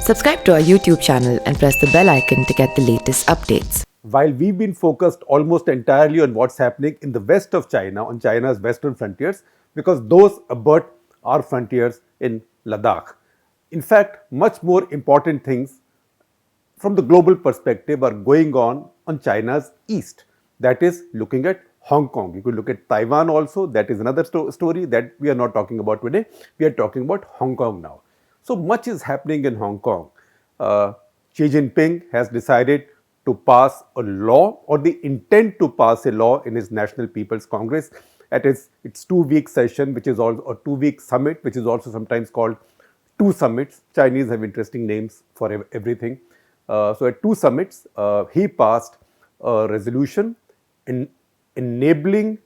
Subscribe to our YouTube channel and press the bell icon to get the latest updates. While we've been focused almost entirely on what's happening in the west of China, on China's western frontiers, because those abut our frontiers in Ladakh. In fact, much more important things from the global perspective are going on China's east. That is looking at Hong Kong. You could look at Taiwan also. That is another story that we are not talking about today. We are talking about Hong Kong now. So much is happening in Hong Kong. Uh, Xi Jinping has decided to pass a law, or the intent to pass a law in his National People's Congress at its 2 week session, which is also a 2 week summit, which is also sometimes called two summits. Chinese have interesting names for everything. So at two summits, he passed a resolution in enabling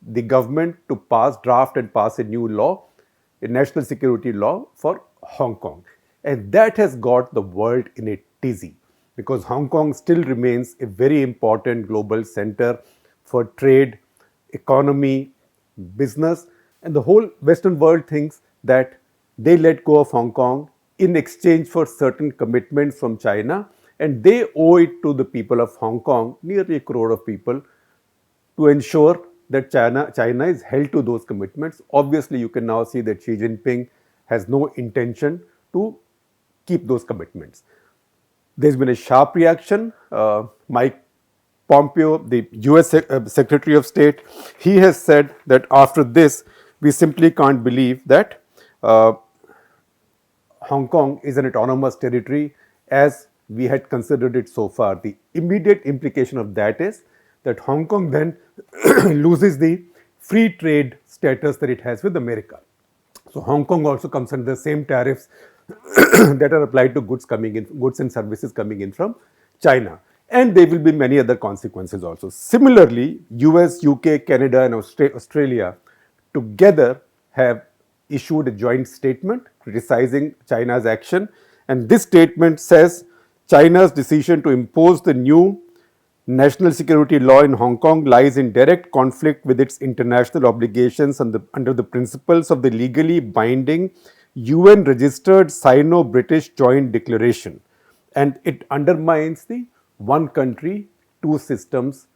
the government to draft and pass a new law, a national security law for Hong Kong. And that has got the world in a tizzy, because Hong Kong still remains a very important global center for trade, economy, business, and the whole Western world thinks that they let go of Hong Kong in exchange for certain commitments from China, and they owe it to the people of Hong Kong, nearly a crore of people, to ensure that China is held to those commitments. Obviously, you can now see that Xi Jinping has no intention to keep those commitments. There's been a sharp reaction. Mike Pompeo, the US Secretary of State, he has said that after this, we simply can't believe that Hong Kong is an autonomous territory as we had considered it so far. The immediate implication of that is that Hong Kong then loses the free trade status that it has with America. So Hong Kong also comes under the same tariffs that are applied to goods and services coming in from China. And there will be many other consequences also. Similarly, US, UK, Canada, and Australia together have issued a joint statement criticizing China's action. And this statement says China's decision to impose the new national security law in Hong Kong lies in direct conflict with its international obligations under the principles of the legally binding UN registered Sino British Joint Declaration. And it undermines the one country, two systems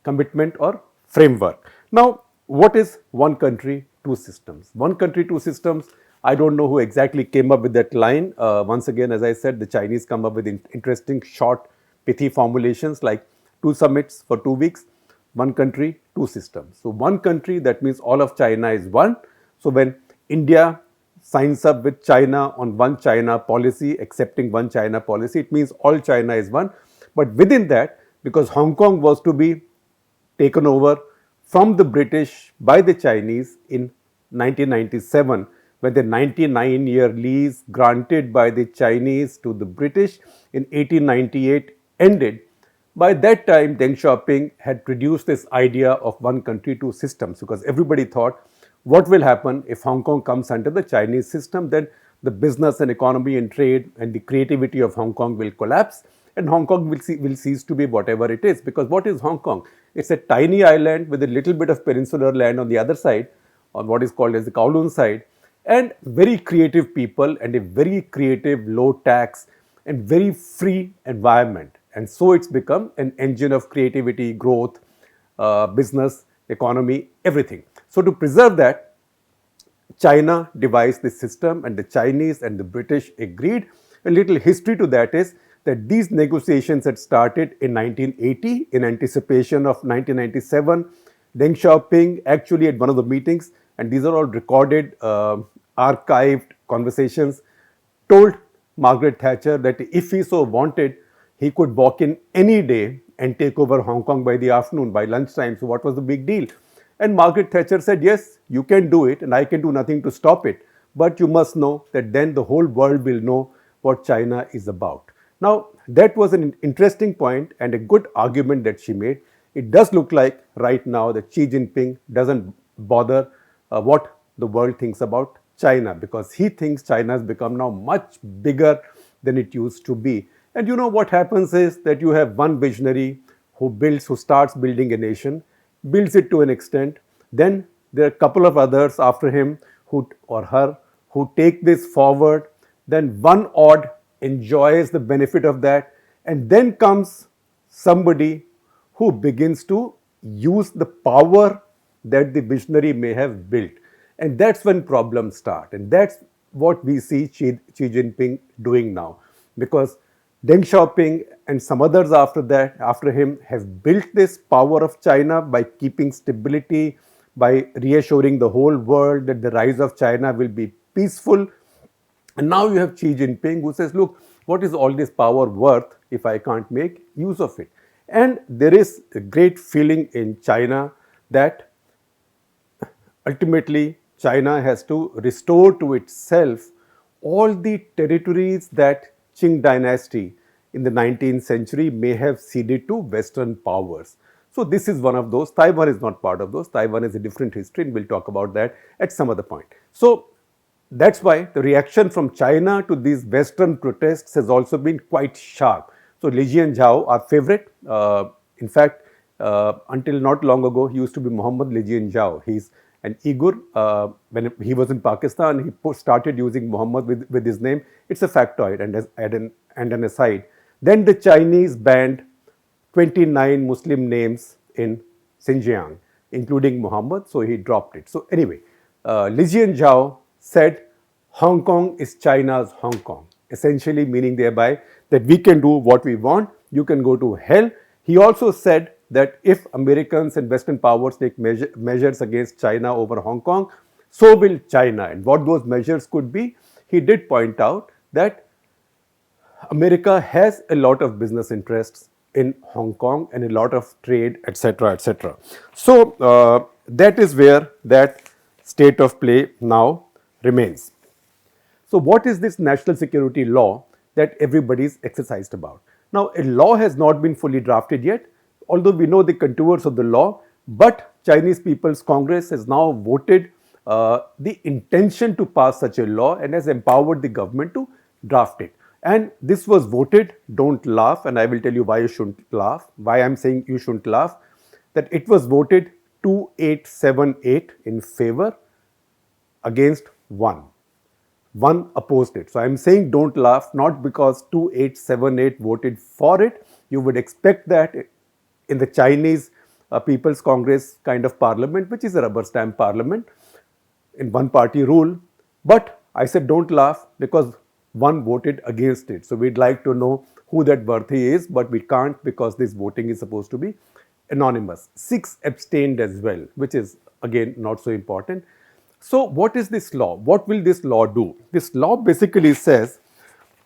commitment or framework. Now, what is one country, two systems? One country, two systems, I don't know who exactly came up with that line. Once again, as I said, the Chinese come up with interesting short, pithy formulations like two summits for 2 weeks, one country, two systems. So, one country, that means all of China is one. So, when India signs up with China on one China policy, accepting one China policy, it means all China is one. But within that, because Hong Kong was to be taken over from the British by the Chinese in 1997, when the 99-year lease granted by the Chinese to the British in 1898 ended. By that time, Deng Xiaoping had produced this idea of one country, two systems, because everybody thought, what will happen if Hong Kong comes under the Chinese system? Then the business and economy and trade and the creativity of Hong Kong will collapse, and Hong Kong will cease to be whatever it is. Because what is Hong Kong? It's a tiny island with a little bit of peninsular land on the other side, on what is called as the Kowloon side, and very creative people and a very creative, low tax and very free environment. And so it's become an engine of creativity, growth, business, economy, everything. So to preserve that, China devised this system, and the Chinese and the British agreed. A little history to that is that these negotiations had started in 1980 in anticipation of 1997. Deng Xiaoping actually at one of the meetings, and these are all recorded, archived conversations, told Margaret Thatcher that if he so wanted, he could walk in any day and take over Hong Kong by the afternoon, by lunchtime. So what was the big deal? And Margaret Thatcher said, yes, you can do it and I can do nothing to stop it. But you must know that then the whole world will know what China is about. Now, that was an interesting point and a good argument that she made. It does look like right now that Xi Jinping doesn't bother what the world thinks about China, because he thinks China has become now much bigger than it used to be. And you know what happens is that you have one visionary who starts building a nation, builds it to an extent. Then there are a couple of others after him who or her who take this forward, then one odd enjoys the benefit of that, and then comes somebody who begins to use the power that the visionary may have built. And that's when problems start. And that's what we see Xi Jinping doing now. Because Deng Xiaoping and some others after him, have built this power of China by keeping stability, by reassuring the whole world that the rise of China will be peaceful. And now you have Xi Jinping who says, look, what is all this power worth if I can't make use of it? And there is a great feeling in China that ultimately China has to restore to itself all the territories that Qing dynasty in the 19th century may have ceded to Western powers. So this is one of those. Taiwan is not part of those. Taiwan is a different history, and we'll talk about that at some other point. So that's why the reaction from China to these Western protests has also been quite sharp. So Li Jianzhao, our favorite, in fact, until not long ago, he used to be Muhammad Li Jianzhao. He's an Uyghur. When he was in Pakistan, he started using Muhammad with his name. It's a factoid and an aside. Then the Chinese banned 29 Muslim names in Xinjiang, including Muhammad, so he dropped it. So anyway, Li Jianzhao said Hong Kong is China's Hong Kong, essentially meaning thereby that we can do what we want, you can go to hell. He also said that if Americans and Western powers take measures against China over Hong Kong, so will China. And what those measures could be, he did point out that America has a lot of business interests in Hong Kong and a lot of trade, etc., etc. So that is where that state of play now remains. So what is this national security law that everybody is exercised about? Now, a law has not been fully drafted yet, although we know the contours of the law, but Chinese People's Congress has now voted the intention to pass such a law and has empowered the government to draft it. And this was voted, don't laugh, and I will tell you why you shouldn't laugh, why I'm saying you shouldn't laugh, that it was voted 2878 in favor against 1. 1 opposed it. So I'm saying don't laugh, not because 2878 voted for it. You would expect that in the Chinese People's Congress kind of parliament, which is a rubber stamp parliament, in one party rule. But I said don't laugh because 1 voted against it. So we'd like to know who that worthy is, but we can't because this voting is supposed to be anonymous. 6 abstained as well, which is again not so important. So what is this law? What will this law do? This law basically says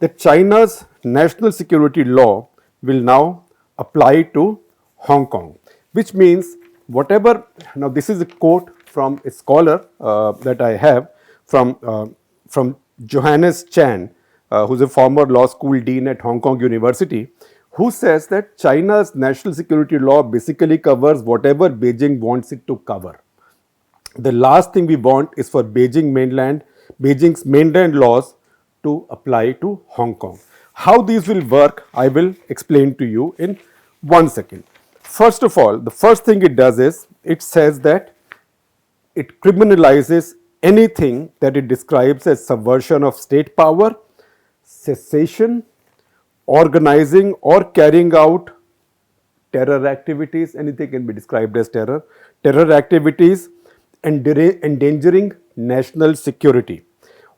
that China's national security law will now apply to Hong Kong, which means whatever, now this is a quote from a scholar that I have from Johannes Chan, who's a former law school dean at Hong Kong University, who says that China's national security law basically covers whatever Beijing wants it to cover. The last thing we want is for Beijing's mainland laws to apply to Hong Kong. How these will work, I will explain to you in 1 second. First of all, the first thing it does is, it says that it criminalizes anything that it describes as subversion of state power, secession, organizing or carrying out terror activities, anything can be described as terror activities, endangering national security.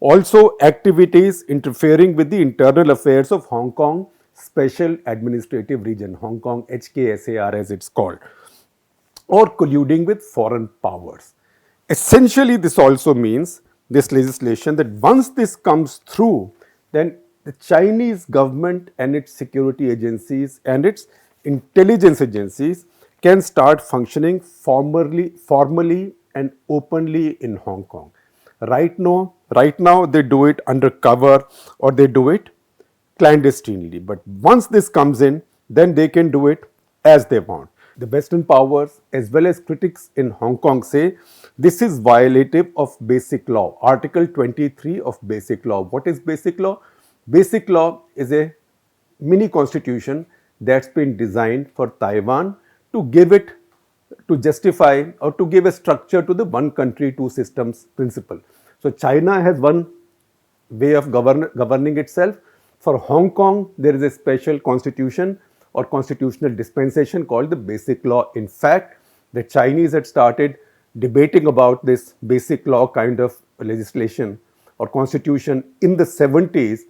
Also, activities interfering with the internal affairs of Hong Kong Special Administrative Region, Hong Kong HKSAR as it's called, or colluding with foreign powers. Essentially, this also means, this legislation, that once this comes through, then the Chinese government and its security agencies and its intelligence agencies can start functioning formally and openly in Hong Kong. Right now they do it undercover or they do it clandestinely. But once this comes in, then they can do it as they want. The Western powers as well as critics in Hong Kong say this is violative of Basic Law, Article 23 of Basic Law. What is Basic Law? Basic Law is a mini constitution that's been designed for Taiwan to give it, to justify or to give a structure to the one country, two systems principle. So China has one way of governing itself. For Hong Kong, there is a special constitution or constitutional dispensation called the Basic Law. In fact, the Chinese had started debating about this Basic Law kind of legislation or constitution in the 70s,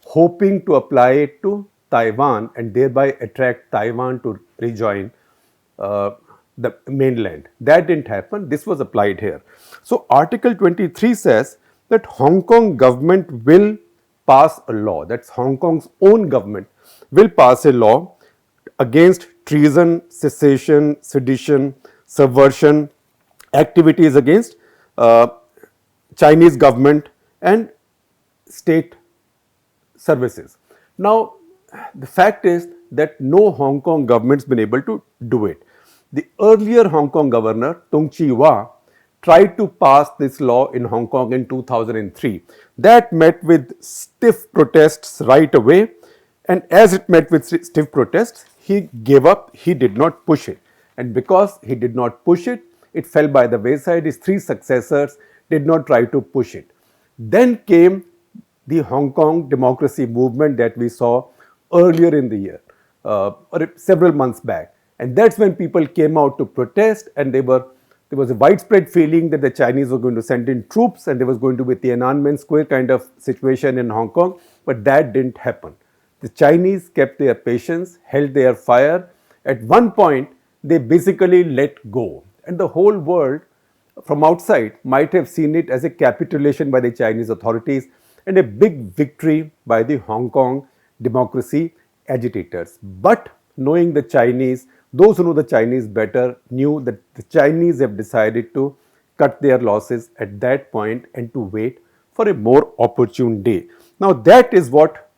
hoping to apply it to Taiwan and thereby attract Taiwan to rejoin the mainland. That didn't happen. This was applied here. So Article 23 says that Hong Kong government will pass a law. That's Hong Kong's own government will pass a law against treason, secession, sedition, subversion, activities against Chinese government and state services. Now, the fact is that no Hong Kong government's been able to do it. The earlier Hong Kong governor, Tung Chee Hwa, tried to pass this law in Hong Kong in 2003. That met with stiff protests right away, and as it met with stiff protests, he gave up, he did not push it. And because he did not push it, it fell by the wayside. His three successors did not try to push it. Then came the Hong Kong democracy movement that we saw earlier in the year, or several months back. And that's when people came out to protest, and there was a widespread feeling that the Chinese were going to send in troops and there was going to be Tiananmen Square kind of situation in Hong Kong, but that didn't happen. The Chinese kept their patience, held their fire. At one point, they basically let go. And the whole world from outside might have seen it as a capitulation by the Chinese authorities and a big victory by the Hong Kong democracy agitators. But knowing the Chinese, those who know the Chinese better knew that the Chinese have decided to cut their losses at that point and to wait for a more opportune day. Now that is what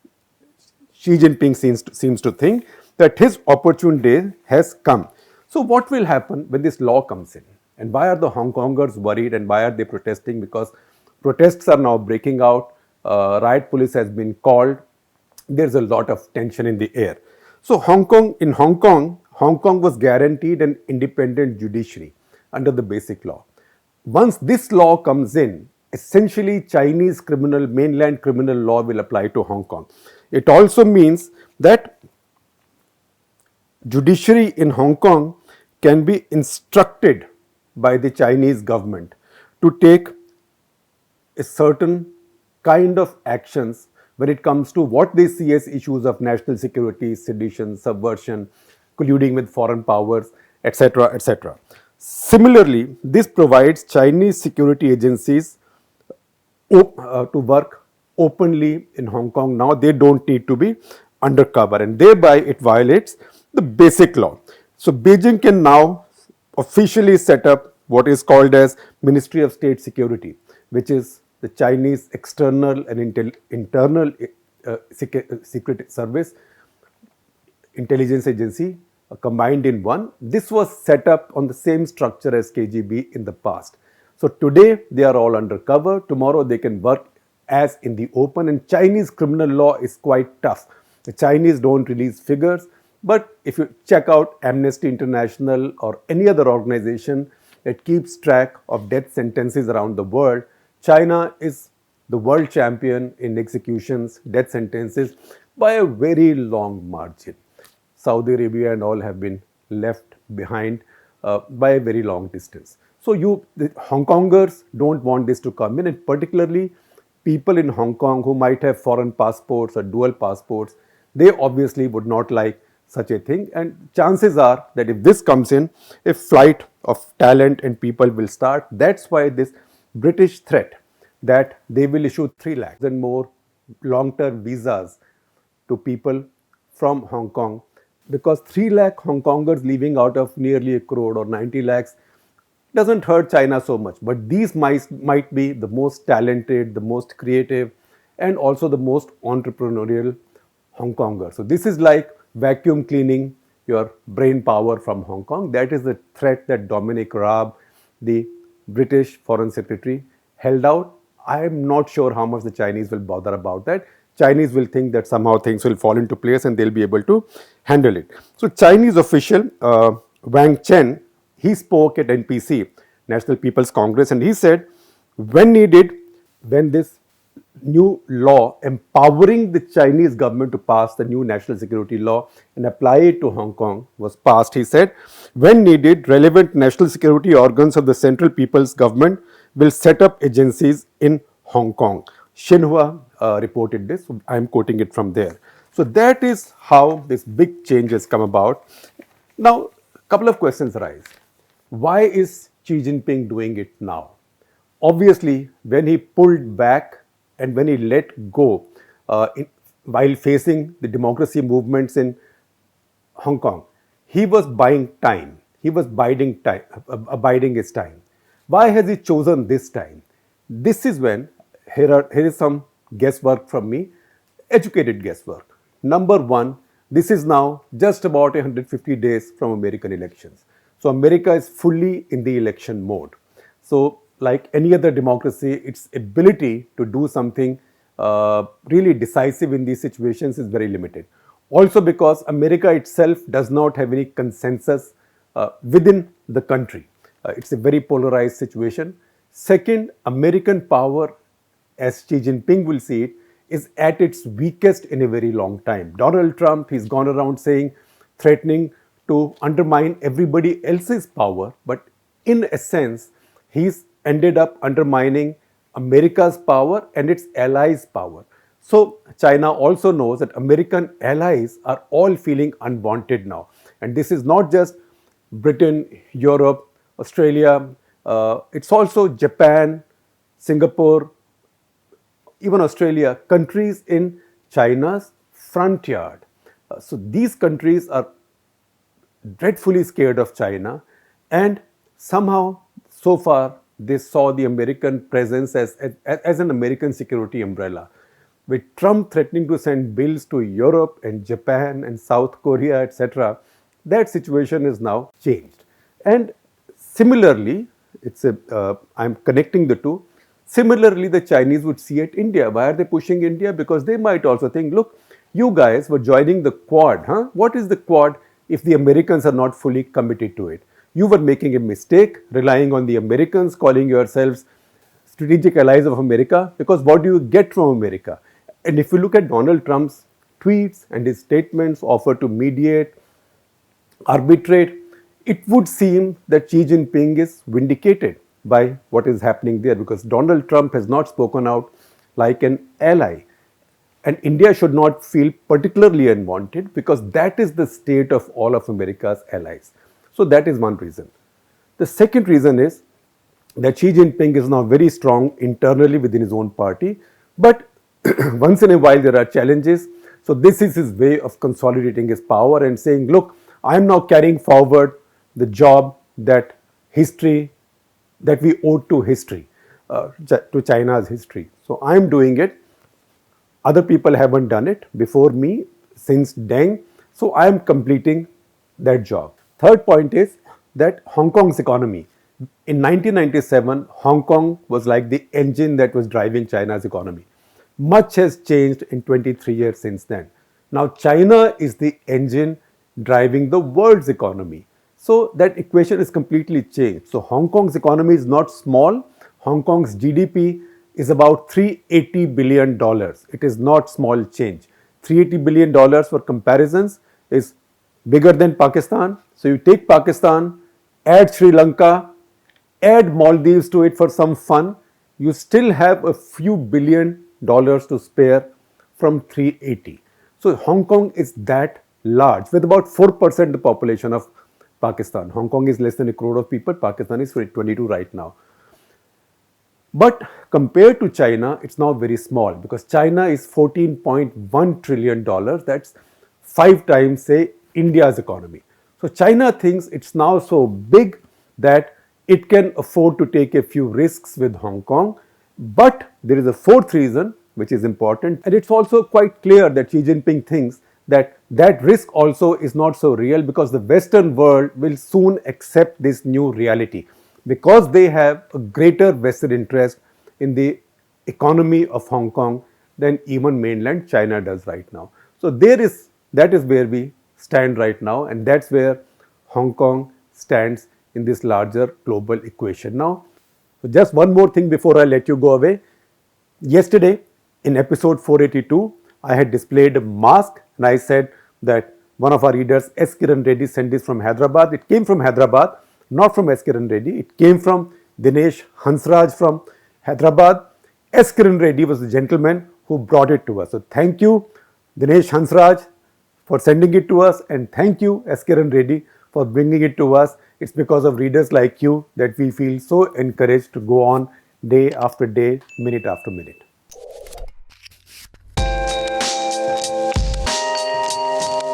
Xi Jinping seems to think, that his opportune day has come. So what will happen when this law comes in? And why are the Hong Kongers worried and why are they protesting? Because protests are now breaking out. Riot police has been called. There's a lot of tension in the air. So Hong Kong was guaranteed an independent judiciary under the Basic Law. Once this law comes in, essentially Chinese mainland criminal law will apply to Hong Kong. It also means that judiciary in Hong Kong can be instructed by the Chinese government to take a certain kind of actions when it comes to what they see as issues of national security, sedition, subversion, colluding with foreign powers, etc., etc. Similarly, this provides Chinese security agencies to work openly in Hong Kong now. They don't need to be undercover, and thereby it violates the Basic Law. So Beijing can now officially set up what is called as Ministry of State Security, which is the Chinese external and internal secret service intelligence agency combined in one. This was set up on the same structure as KGB in the past. So today they are all undercover. Tomorrow they can work as in the open, and Chinese criminal law is quite tough. The Chinese don't release figures, but if you check out Amnesty International or any other organization that keeps track of death sentences around the world, China is the world champion in executions, death sentences by a very long margin. Saudi Arabia and all have been left behind by a very long distance. So the Hong Kongers don't want this to come in, and particularly people in Hong Kong who might have foreign passports or dual passports, they obviously would not like such a thing. And chances are that if this comes in, a flight of talent and people will start. That's why this British threat that they will issue 3 lakhs and more long-term visas to people from Hong Kong, because 3 lakh Hong Kongers leaving out of nearly a crore or 90 lakhs doesn't hurt China so much. But these might be the most talented, the most creative, and also the most entrepreneurial Hong Kongers. So this is like vacuum cleaning your brain power from Hong Kong. That is the threat that Dominic Raab, the British Foreign Secretary, held out. I am not sure how much the Chinese will bother about that. Chinese will think that somehow things will fall into place and they'll be able to handle it. So Chinese official Wang Chen, he spoke at NPC, National People's Congress, and he said, when needed, when this new law empowering the Chinese government to pass the new national security law and apply it to Hong Kong was passed. He said, when needed, relevant national security organs of the Central People's Government will set up agencies in Hong Kong. Xinhua reported this. So I'm quoting it from there. So that is how this big change has come about. Now, a couple of questions arise. Why is Xi Jinping doing it now? Obviously, when he pulled back and when he let go while facing the democracy movements in Hong Kong, he was buying time. He was abiding his time. Why has he chosen this time? This is when here is some guesswork from me, educated guesswork. Number one, this is now just about 150 days from American elections. So America is fully in the election mode. So, like any other democracy, its ability to do something really decisive in these situations is very limited. Also, because America itself does not have any consensus within the country. It's a very polarized situation. Second, American power, as Xi Jinping will see it, is at its weakest in a very long time. Donald Trump, he's gone around saying, threatening to undermine everybody else's power, but in a sense, he's ended up undermining America's power and its allies' power. So China also knows that American allies are all feeling unwanted now. And this is not just Britain, Europe, Australia, it's also Japan, Singapore, even Australia, countries in China's front yard. So these countries are dreadfully scared of China, and somehow, so far, they saw the American presence as an American security umbrella. With Trump threatening to send bills to Europe and Japan and South Korea, etc., that situation is now changed. And similarly, I'm connecting the two. Similarly, the Chinese would see at India. Why are they pushing India? Because they might also think, look, you guys were joining the Quad. What is the Quad if the Americans are not fully committed to it? You were making a mistake relying on the Americans, calling yourselves strategic allies of America, because what do you get from America? And if you look at Donald Trump's tweets and his statements, offer to mediate, arbitrate, it would seem that Xi Jinping is vindicated by what is happening there, because Donald Trump has not spoken out like an ally. And India should not feel particularly unwanted, because that is the state of all of America's allies. So that is one reason. The second reason is that Xi Jinping is now very strong internally within his own party, but once in a while there are challenges. So this is his way of consolidating his power and saying, look, I am now carrying forward the job that we owe to history, to China's history. So I am doing it. Other people haven't done it before me since Deng. So I am completing that job. Third point is that Hong Kong's economy. In 1997, Hong Kong was like the engine that was driving China's economy. Much has changed in 23 years since then. Now China is the engine driving the world's economy. So that equation is completely changed. So Hong Kong's economy is not small. Hong Kong's GDP is about $380 billion. It is not small change. $380 billion for comparisons is bigger than Pakistan. So you take Pakistan, add Sri Lanka, add Maldives to it for some fun, you still have a few $billion to spare from 380. So Hong Kong is that large with about 4% the population of Pakistan. Hong Kong is less than a crore of people. Pakistan is 22 right now. But compared to China, it's now very small, because China is $14.1 trillion. That's 5 times, say, India's economy. So China thinks it's now so big that it can afford to take a few risks with Hong Kong. But there is a fourth reason which is important, and it's also quite clear that Xi Jinping thinks that that risk also is not so real, because the Western world will soon accept this new reality, because they have a greater vested interest in the economy of Hong Kong than even mainland China does right now. So that is where we stand right now, and that's where Hong Kong stands in this larger global equation. Now, just one more thing before I let you go away. Yesterday, In episode 482, I had displayed a mask and I said that one of our readers, S. Kiran Reddy, sent this from Hyderabad. It came from Hyderabad, not from S. Kiran Reddy. It came from Dinesh Hansraj from Hyderabad. S. Kiran Reddy was the gentleman who brought it to us. So thank you, Dinesh Hansraj, for sending it to us, and thank you, S. Kiran Reddy, for bringing it to us. It's because of readers like you that we feel so encouraged to go on day after day, minute after minute.